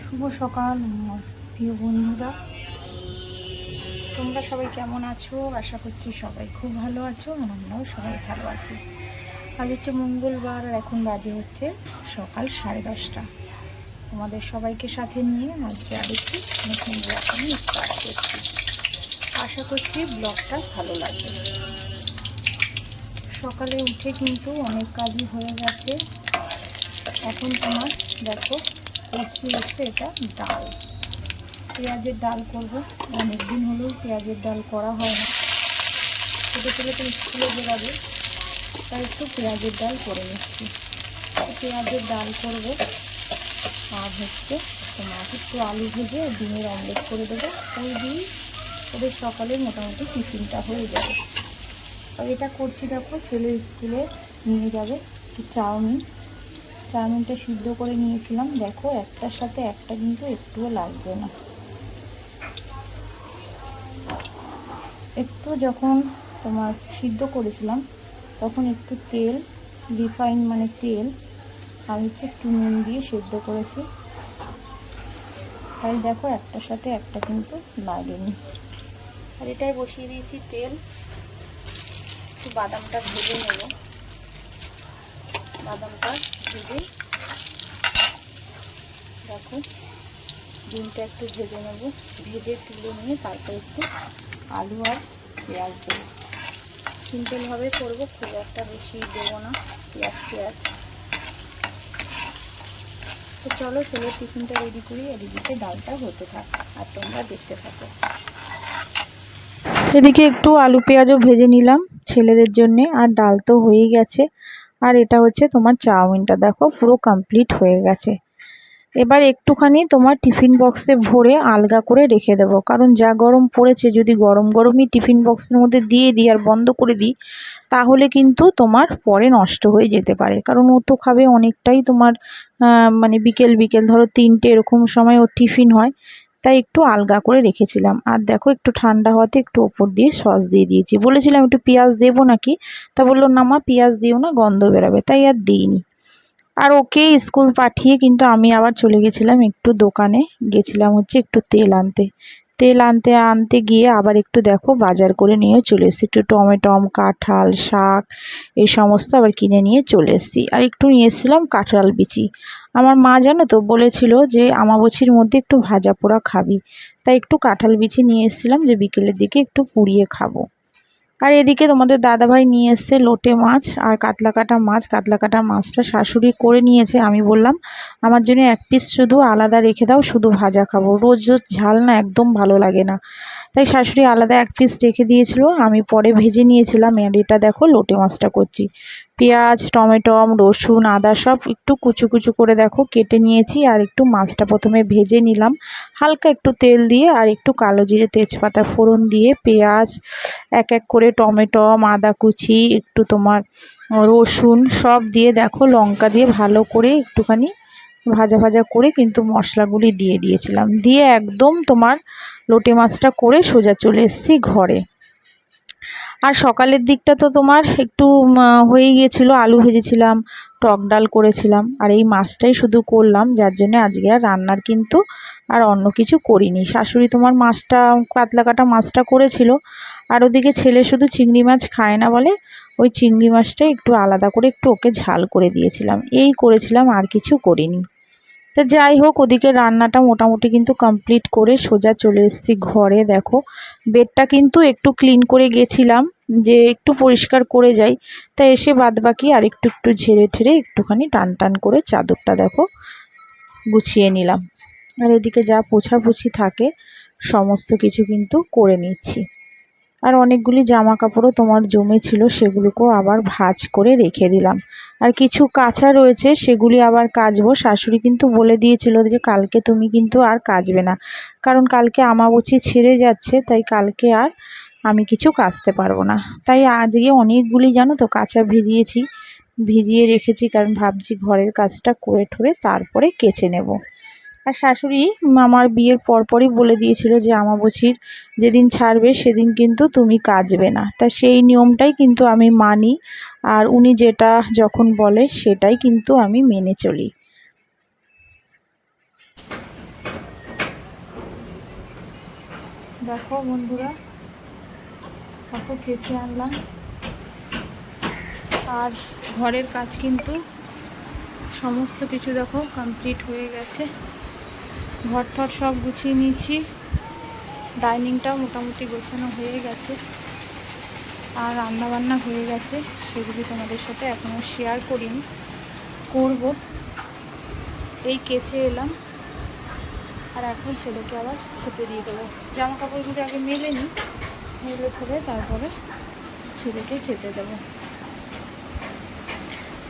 শুভ সকাল আমার প্রিয় বন্ধুরা, তোমরা সবাই কেমন আছো? আশা করছি সবাই খুব ভালো আছো, আমরাও সবাই ভালো আছি। আজ হচ্ছে মঙ্গলবার আর এখন বাজে হচ্ছে সকাল 10:30। তোমাদের সবাইকে সাথে নিয়ে আজকে আরেকটি নতুন ব্লগ আমি স্টার্ট করছি। আশা করছি ব্লগটা ভালো লাগবে। সকালে উঠে কিন্তু অনেক কাজই হয়ে গেছে। এখন তোমার দেখো করছি হচ্ছে এটা ডাল, পেঁয়াজের ডাল করব। অনেক দিন হলেও পেঁয়াজের ডাল করা হয় না। ছোটো ছেলে তো স্কুলে বেরাবে, তাই একটু পেঁয়াজের ডাল করে নিচ্ছি। পেঁয়াজের ডাল করব আর হচ্ছে তোমার একটু আলু ভেজে ডিমের অমলেট করে দেবো। ওই দিয়েই ওদের সকালে মোটামুটি টিফিনটা হয়ে যাবে। আর এটা করছি দেখো, ছেলে স্কুলে নিয়ে যাবে চাউমিনটা সিদ্ধ করে নিয়েছিলাম। দেখো একটার সাথে একটা কিন্তু একটুও লাগবে না। একটু যখন তোমার সিদ্ধ করেছিলাম তখন একটু তেল, রিফাইন মানে তেল আর হচ্ছে একটু নুন দিয়ে সিদ্ধ করেছি, তাই দেখো একটার সাথে একটা কিন্তু লাগেনি। আর এটাই বসিয়ে দিয়েছি তেল। একটু বাদামটা ভেজে নেব। বাদামটা ভেজে দেখো ডিমটা একটু ভেজে নেব। ভেজে তুলে নিয়ে তারপর একটু আলু আর পেঁয়াজ দেবো। সিম্পলভাবে করবো, খুব একটা বেশি দেবো না পেঁয়াজ। তো চলো ছেলের টিফিনটা রেডি করি, এদিকে ডালটা হতে থাক আর তোমরা দেখতে থাকো। এদিকে একটু আলু পেঁয়াজও ভেজে নিলাম ছেলেদের জন্যে, আর ডাল তো হয়েই গেছে। আর এটা হচ্ছে তোমার চাউমিনটা, দেখো পুরো কমপ্লিট হয়ে গেছে। এবার একটুখানি তোমার টিফিন বক্সে ভরে আলগা করে রেখে দেবো, কারণ যা গরম পড়েছে যদি গরম গরমই টিফিন বক্সের মধ্যে দিয়ে দিই আর বন্ধ করে দিই তাহলে কিন্তু তোমার পরে নষ্ট হয়ে যেতে পারে। কারণ ও তো খাবে অনেকটাই তোমার মানে বিকেল ধরো 3টে এরকম সময় ওর টিফিন হয়, তাই একটু আলগা করে রেখেছিলাম। আর দেখো একটু ঠান্ডা হওয়াতে একটু ওপর দিয়ে সস দিয়ে দিয়েছি। বলেছিলাম একটু পেঁয়াজ দেবো নাকি, তা বললো না মা পেঁয়াজ দিও না, গন্ধ বেরাবে, তাই আর দিইনি। আর ওকে স্কুল পাঠিয়ে কিন্তু আমি আবার চলে গেছিলাম একটু দোকানে, গেছিলাম হচ্ছে একটু তেল আনতে গিয়ে আবার একটু দেখো বাজার করে নিয়ে চলে এসেছি। একটু টমেটম, কাঁঠাল, শাক এই সমস্ত আবার কিনে নিয়ে চলে এসেছি। আর একটু নিয়ে এসেছিলাম কাঁঠাল বিচি। আমার মা জানো তো বলেছিল যে আমাবছির মধ্যে একটু ভাজা পোড়া খাবি, তাই একটু কাঁঠাল বিচি নিয়ে এসেছিলাম যে বিকেলের দিকে একটু পুড়িয়ে খাবো। আর এদিকে তোমাদের দাদাভাই নিয়ে এসছে লোটে মাছ আর কাতলা কাটা মাছটা শাশুড়ি করে নিয়েছে। আমি বললাম আমার জন্য এক পিস শুধু আলাদা রেখে দাও, শুধু ভাজা খাবো, রোজ রোজ ঝাল না একদম ভালো লাগে না। তাই শাশুড়ি আলাদা এক পিস রেখে দিয়েছিল, আমি পরে ভেজে নিয়েছিলাম। আর এটা দেখো লোটে মাছটা করছি। পেঁয়াজ, টমেটম, রসুন, আদা সব একটু কুচু কুচু করে দেখো কেটে নিয়েছি। আর একটু মাছটা প্রথমে ভেজে নিলাম হালকা একটু তেল দিয়ে, আর একটু কালো জিরে তেজপাতা ফোড়ন দিয়ে পেঁয়াজ এক এক করে, টমেটম, আদা কুচি, একটু তোমার রসুন সব দিয়ে দেখো লঙ্কা দিয়ে ভালো করে একটুখানি ভাজা করে কিন্তু মশলাগুলি দিয়ে দিয়েছিলাম। দিয়ে একদম তোমার লোটে মাছটা করে সোজা চলে এসেছি ঘরে। আর সকালের দিকটা তো তোমার একটু হয়ে গিয়েছিলো, আলু ভেজেছিলাম, টক ডাল করেছিলাম, আর এই মাছটাই শুধু করলাম, যার জন্য আজকে আর রান্নার কিন্তু আর অন্য কিছু করিনি। শাশুড়ি তোমার মাছটা কাতলা কাটা মাছটা করেছিল, আর ওদিকে ছেলে শুধু চিংড়ি মাছ খায় না বলে ওই চিংড়ি মাছটা একটু আলাদা করে একটু ওকে ঝাল করে দিয়েছিলাম, এই করেছিলাম, আর কিছু করিনি। তা যাই হোক ওদিকে রান্নাটা মোটামুটি কিন্তু কমপ্লিট করে সোজা চলে এসেছি ঘরে। দেখো বেডটা কিন্তু একটু ক্লিন করে গেছিলাম যে একটু পরিষ্কার করে যাই, তা এসে বাদবাকি আর একটু ঝেড়ে ঠেড়ে একটুখানি টান করে চাদরটা দেখো গুছিয়ে নিলাম। আর এদিকে যা পোছাপুছি থাকে সমস্ত কিছু কিন্তু করে নিচ্ছি। আর অনেকগুলি জামা কাপড়ও তোমার জমেছিল, সেগুলোকেও আবার ভাঁজ করে রেখে দিলাম। আর কিছু কাচা রয়েছে সেগুলি আবার কাচবো। শাশুড়ি কিন্তু বলে দিয়েছিল যে কালকে তুমি কিন্তু আর কাচবে না, কারণ কালকে আমাবস্যা ছেড়ে যাচ্ছে, তাই কালকে আর আমি কিছু কাচতে পারবো না। তাই আজকে অনেকগুলি জানো তো কাচা ভিজিয়ে রেখেছি, কারণ ভাবছি ঘরের কাজটা করে ঠরে তারপরে কেচে নেব। আর শাশুড়ি আমার বিয়ের পরপরই বলে দিয়েছিল যে আমাবস্যার যেদিন ছাড়বে সেদিন কিন্তু তুমি কাচবে না, তা সেই নিয়মটাই কিন্তু আমি মানি। আর উনি যেটা যখন বলে সেটাই কিন্তু আমি মেনে চলি। দেখো বন্ধুরা, কত কেচে আনলাম। আর ঘরের কাজ কিন্তু সমস্ত কিছু দেখো কমপ্লিট হয়ে গেছে। ঘর টর সব গুছিয়ে নিয়েছি, ডাইনিংটাও মোটামুটি গোছানো হয়ে গেছে, আর রান্নাবান্না হয়ে গেছে। সেগুলি তোমাদের সাথে এখনও শেয়ার করিনি, করব। এই কেচে এলাম, আর এখন ছেলেকে আবার খেতে দিয়ে দেবো। জামা কাপড়গুলো আগে মেলে নিই, মেলে ধরে তারপরে ছেলেকে খেতে দেবো।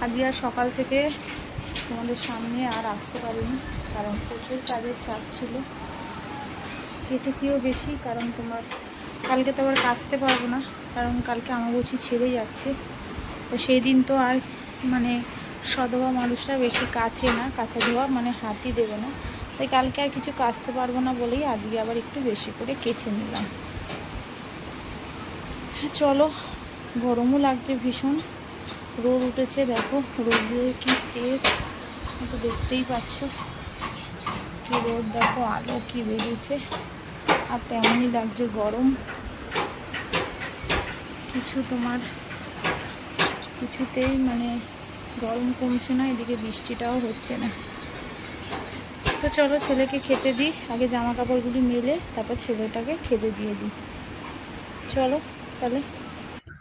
আজকে আর সকাল থেকে তোমাদের সামনে আর আসতে পারিনি, কারণ প্রচুর কাজের চাপ ছিল। কেটেছিও বেশি, কারণ তোমার কালকে তো আবার কাচতে পারবো না, কারণ কালকে আমাবস্যা ছেড়ে যাচ্ছে। তো সেই দিন তো আর মানে সধবা মানুষরা বেশি কাচে না, কাঁচা ধোয়া মানে হাতই দেবে না। তাই কালকে আর কিছু কাচতে পারবো না বলেই আজকে আবার একটু বেশি করে কেচে নিলাম। চলো, গরমও লাগছে ভীষণ, রোদ উঠেছে দেখো, রোদে কি তেজ, তো দেখতেই পাচ্ছ কি রোদ, দেখো আলো কি বেরিয়েছে, আর তেমনই লাগছে গরম। কিছুতেই মানে গরম কমছে না, এদিকে বৃষ্টিটাও হচ্ছে না। তো চলো ছেলেকে খেতে দিই, আগে জামা কাপড়গুলি মেলে তারপর ছেলেটাকে খেতে দিয়ে দিই। চলো তাহলে।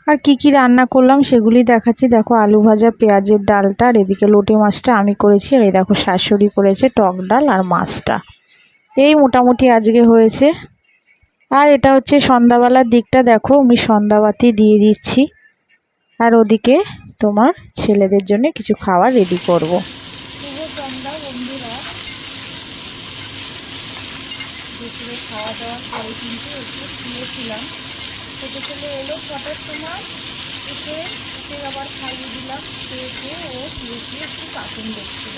আর কি কি রান্না করলাম সেগুলি দেখাচ্ছি। দেখো আলু ভাজা, পেঁয়াজের ডালটা, আর এদিকে লোটে মাছটা আমি করেছি, আর এই দেখো শাশুড়ি করেছে টক ডাল আর মাছটা। এই মোটামুটি আজকে হয়েছে। আর এটা হচ্ছে সন্ধ্যাবেলার দিকটা, দেখো আমি সন্ধ্যাবাতি দিয়ে দিচ্ছি, আর ওদিকে তোমার ছেলেদের জন্য কিছু খাবার রেডি করব। শুভ সন্ধ্যা বন্ধুরা, দুপুরে খাওয়া দাওয়ার পরে কিন্তু একটু শুয়েছিলাম। ছোটো ছেলে এলো ছটার সময়, এসে ওকে আবার খাইয়ে দিলাম, খেয়ে ও শুয়ে একটু কার্টুন দেখছিল।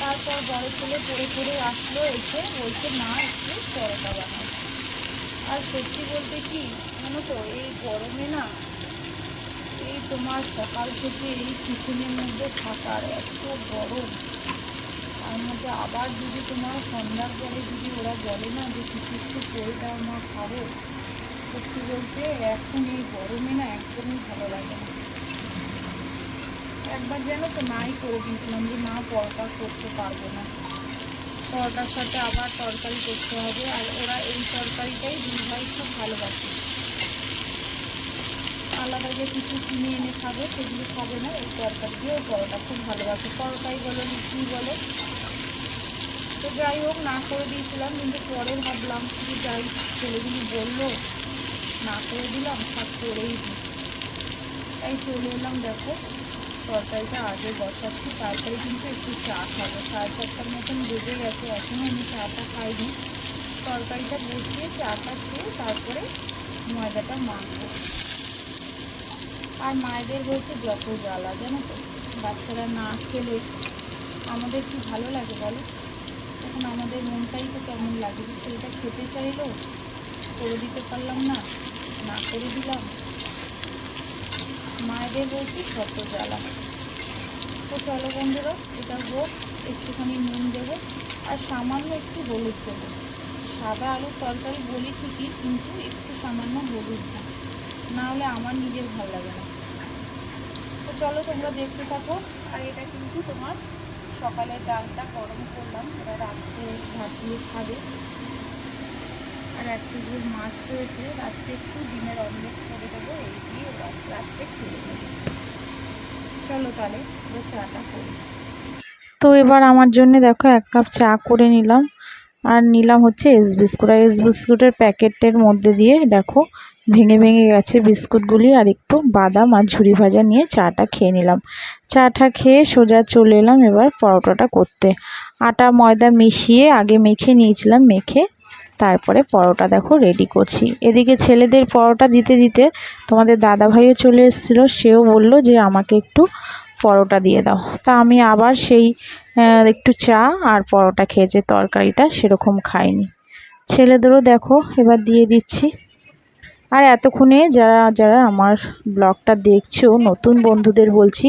তারপর বড় ছেলে পড়ে আসলো, এসে বলছে মা একটু পরোটা বানাও। আর সত্যি বলতে কি জানো তো, এই গরমে না, এই তোমার সকাল থেকে এই কিচেনের মধ্যে থাকার এত গরম, তার মধ্যে আবার যদি তোমার সন্ধ্যার পরে যদি ওরা বলে না যে কিছু একটু করে দাও মা খাবো, সত্যি বলতে এখন এই গরমে না একদমই ভালো লাগে না। একবার যেন তো নাই করে দিয়েছিলাম যে না পরোটা করতে পারবো না, পরোটার সাথে আবার তরকারি করতে হবে। আর ওরা এই তরকারিটাই দুই ভাই খুব ভালোবাসে, আলাদা যে কিছু কিনে এনে খাবে সেগুলো খাবে না, এই তরকারি দিয়ে পরোটা খুব ভালোবাসে, পরোটাই বলো লুচি বলো। তো যাই হোক, না করে দিয়েছিলাম, কিন্তু পরে ভাবলাম কি যাই, ছেলেগুলি বললো না করে দিলাম, সব করেই দিই। তাই চলে এলাম, দেখো তরকারিটা আগে বসাচ্ছি, তারপরে কিন্তু একটু চা খাবো। 7:30টার মতন বেজে গেছে, এখনও আমি চাটা খাইনি। তরকারিটা বসিয়ে চাটা খেয়ে তারপরে ময়দাটা মাখবো। আর মায়েদের হয়েছে যত জ্বালা জানো তো, বাচ্চারা না খেলে আমাদের কি ভালো লাগে বলো? এখন আমাদের মনটাই তো কেমন লাগে, ছেলেটা খেতে চাইলো, করে দিতে পারলাম না, না করে দিলাম। মায়েদের হয়েছে কত জ্বালা। তো চলো বন্ধুরা, এটা হোক, একটুখানি নুন দেবো আর সামান্য একটু হলুদ দেবো। সাদা আলুর তরকারি বলি ঠিকই, কিন্তু একটু সামান্য হলুদ দিই, নাহলে আমার নিজের ভালো লাগে না। তো চলো তোমরা দেখতে থাকো। আর এটা কিন্তু তোমার সকালের ডালটা গরম করলাম, এটা রাত্রে ভাত দিয়ে খাবে। আর 1 কেজি মাছ রয়েছে, রাত্রে একটু ডিমের অমলেট করে দেবো, এই দিয়ে রাত্রে খেয়ে দেবো। চলো তাহলে এবার চাটা করি। তো এবার আমার জন্য দেখো 1 কাপ চা করে নিলাম, আর নিলাম হচ্ছে এস বিস্কুট। আর এস বিস্কুটের প্যাকেটের মধ্যে দিয়ে দেখো ভেঙে গেছে বিস্কুটগুলি, আর একটু বাদাম আর ঝুরি ভাজা নিয়ে চাটা খেয়ে নিলাম। চাটা খেয়ে সোজা চলে এলাম এবার পরোটাটা করতে। আটা ময়দা মিশিয়ে আগে মেখে নিয়েছিলাম, মেখে তারপরে পরোটা দেখো রেডি করছি। এদিকে ছেলেদের পরোটা দিতে দিতে তোমাদের দাদা ভাইও চলে এসেছিলো, সেও বলল যে আমাকে একটু পরোটা দিয়ে দাও। তা আমি আবার সেই একটু চা আর পরোটা খেয়েছে, তরকারিটা সেরকম খাইনি। ছেলেদেরও দেখো এবার দিয়ে দিচ্ছি। আর এতক্ষণে যারা যারা আমার ব্লগটা দেখছো, নতুন বন্ধুদের বলছি,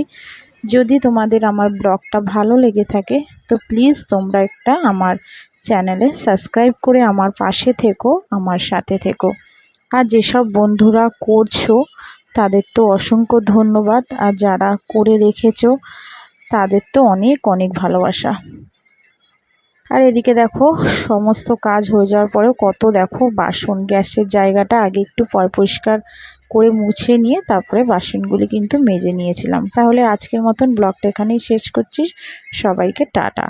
যদি তোমাদের আমার ব্লগটা ভালো লেগে থাকে তো প্লিজ তোমরা একটা আমার চ্যানেলে সাবস্ক্রাইব করে আমার পাশে থেকো, আমার সাথে থেকো। আর যেসব বন্ধুরা করছো তাদের তো অসংখ্য ধন্যবাদ, আর যারা করে রেখেছো তাদের তো অনেক অনেক ভালোবাসা। আর এদিকে দেখো সমস্ত কাজ হয়ে যাওয়ার পরেও কত দেখো বাসন, গ্যাসের জায়গাটা আগে একটু পরিষ্কার করে মুছে নিয়ে তারপরে বাসনগুলি কিন্তু মেজে নিয়েছিলাম। তাহলে আজকের মতন ব্লগটা এখানেই শেষ করছি। সবাইকে টাটা।